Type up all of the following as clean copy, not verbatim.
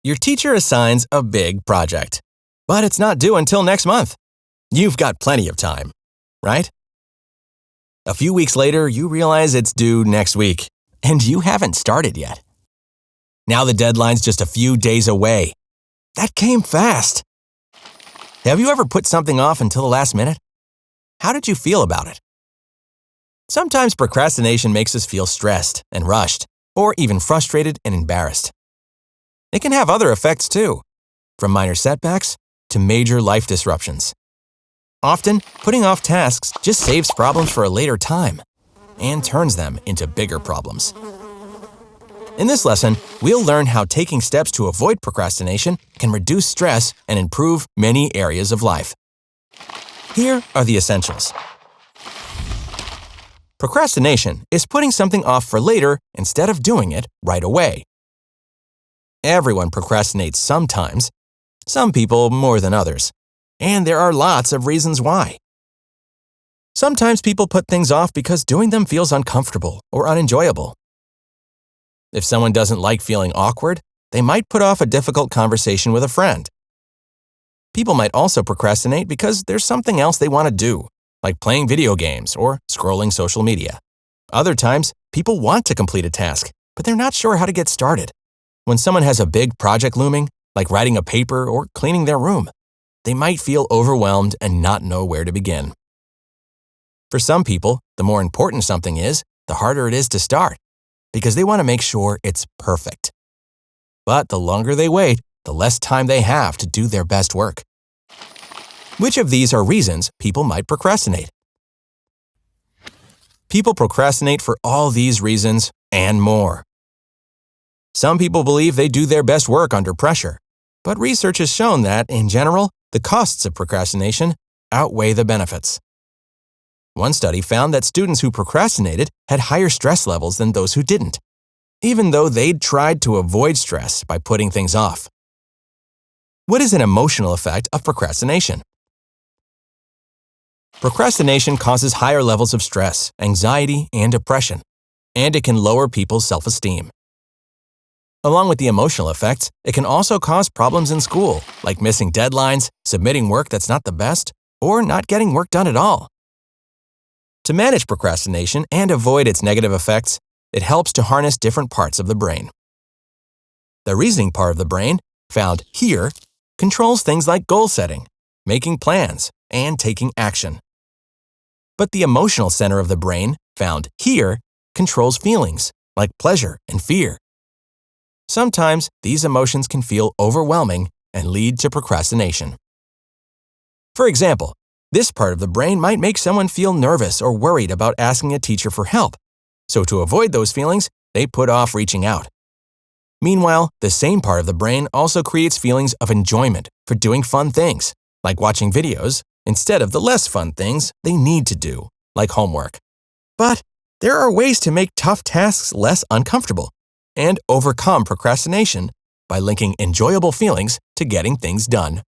Your teacher assigns a big project, but it's not due until next month. You've got plenty of time, right? A few weeks later, you realize it's due next week, and you haven't started yet. Now the deadline's just a few days away. That came fast. Have you ever put something off until the last minute? How did you feel about it? Sometimes procrastination makes us feel stressed and rushed, or even frustrated and embarrassed. It can have other effects too, from minor setbacks to major life disruptions. Often, putting off tasks just saves problems for a later time and turns them into bigger problems. In this lesson, we'll learn how taking steps to avoid procrastination can reduce stress and improve many areas of life. Here are the essentials. Procrastination is putting something off for later instead of doing it right away. Everyone procrastinates sometimes, some people more than others, and there are lots of reasons why. Sometimes people put things off because doing them feels uncomfortable or unenjoyable. If someone doesn't like feeling awkward, they might put off a difficult conversation with a friend. People might also procrastinate because there's something else they want to do, like playing video games or scrolling social media. Other times, people want to complete a task, but they're not sure how to get started. When someone has a big project looming, like writing a paper or cleaning their room, they might feel overwhelmed and not know where to begin. For some people, the more important something is, the harder it is to start, because they want to make sure it's perfect. But the longer they wait, the less time they have to do their best work. Which of these are reasons people might procrastinate? People procrastinate for all these reasons and more. Some people believe they do their best work under pressure, but research has shown that, in general, the costs of procrastination outweigh the benefits. One study found that students who procrastinated had higher stress levels than those who didn't, even though they'd tried to avoid stress by putting things off. What is an emotional effect of procrastination? Procrastination causes higher levels of stress, anxiety, and depression, and it can lower people's self-esteem. Along with the emotional effects, it can also cause problems in school, like missing deadlines, submitting work that's not the best, or not getting work done at all. To manage procrastination and avoid its negative effects, it helps to harness different parts of the brain. The reasoning part of the brain, found here, controls things like goal setting, making plans, and taking action. But the emotional center of the brain, found here, controls feelings like pleasure and fear. Sometimes these emotions can feel overwhelming and lead to procrastination. For example, this part of the brain might make someone feel nervous or worried about asking a teacher for help, so to avoid those feelings, they put off reaching out. Meanwhile, the same part of the brain also creates feelings of enjoyment for doing fun things, like watching videos, instead of the less fun things they need to do, like homework. But there are ways to make tough tasks less uncomfortable and overcome procrastination by linking enjoyable feelings to getting things done.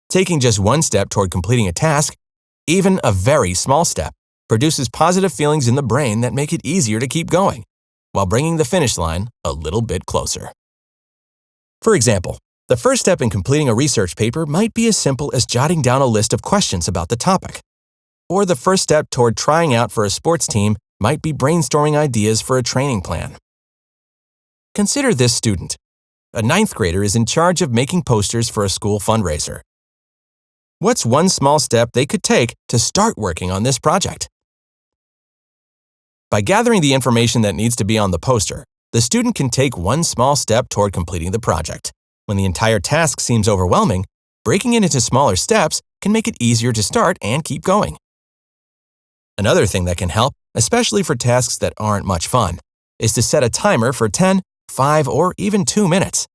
Taking just one step toward completing a task, even a very small step, produces positive feelings in the brain that make it easier to keep going, while bringing the finish line a little bit closer. For example, the first step in completing a research paper might be as simple as jotting down a list of questions about the topic. Or the first step toward trying out for a sports team might be brainstorming ideas for a training plan. Consider this student. A 9th grader is in charge of making posters for a school fundraiser. What's one small step they could take to start working on this project? By gathering the information that needs to be on the poster, the student can take one small step toward completing the project. When the entire task seems overwhelming, breaking it into smaller steps can make it easier to start and keep going. Another thing that can help, especially for tasks that aren't much fun, is to set a timer for 10, 5, or even 2 minutes.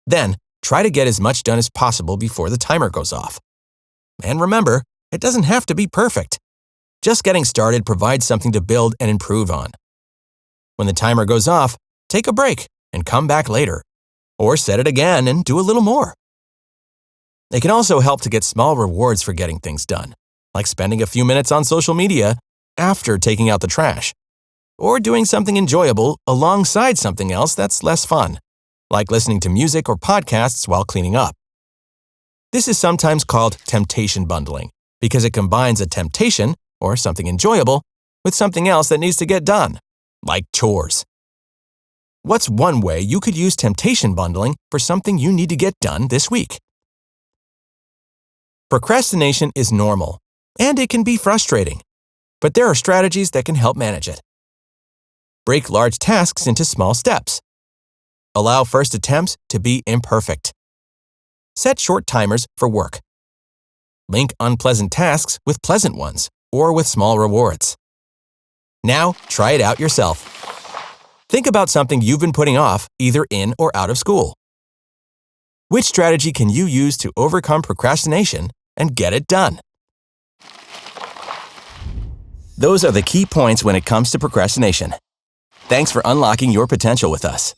Then, try to get as much done as possible before the timer goes off. And remember, it doesn't have to be perfect. Just getting started provides something to build and improve on. When the timer goes off, take a break and come back later, or set it again and do a little more. It can also help to get small rewards for getting things done, like spending a few minutes on social media after taking out the trash, or doing something enjoyable alongside something else that's less fun, like listening to music or podcasts while cleaning up. This is sometimes called temptation bundling because it combines a temptation, or something enjoyable, with something else that needs to get done, like chores. What's one way you could use temptation bundling for something you need to get done this week? Procrastination is normal, and it can be frustrating, but there are strategies that can help manage it. Break large tasks into small steps. Allow first attempts to be imperfect. Set short timers for work. Link unpleasant tasks with pleasant ones, or with small rewards. Now, try it out yourself. Think about something you've been putting off, either in or out of school. Which strategy can you use to overcome procrastination and get it done? Those are the key points when it comes to procrastination. Thanks for unlocking your potential with us.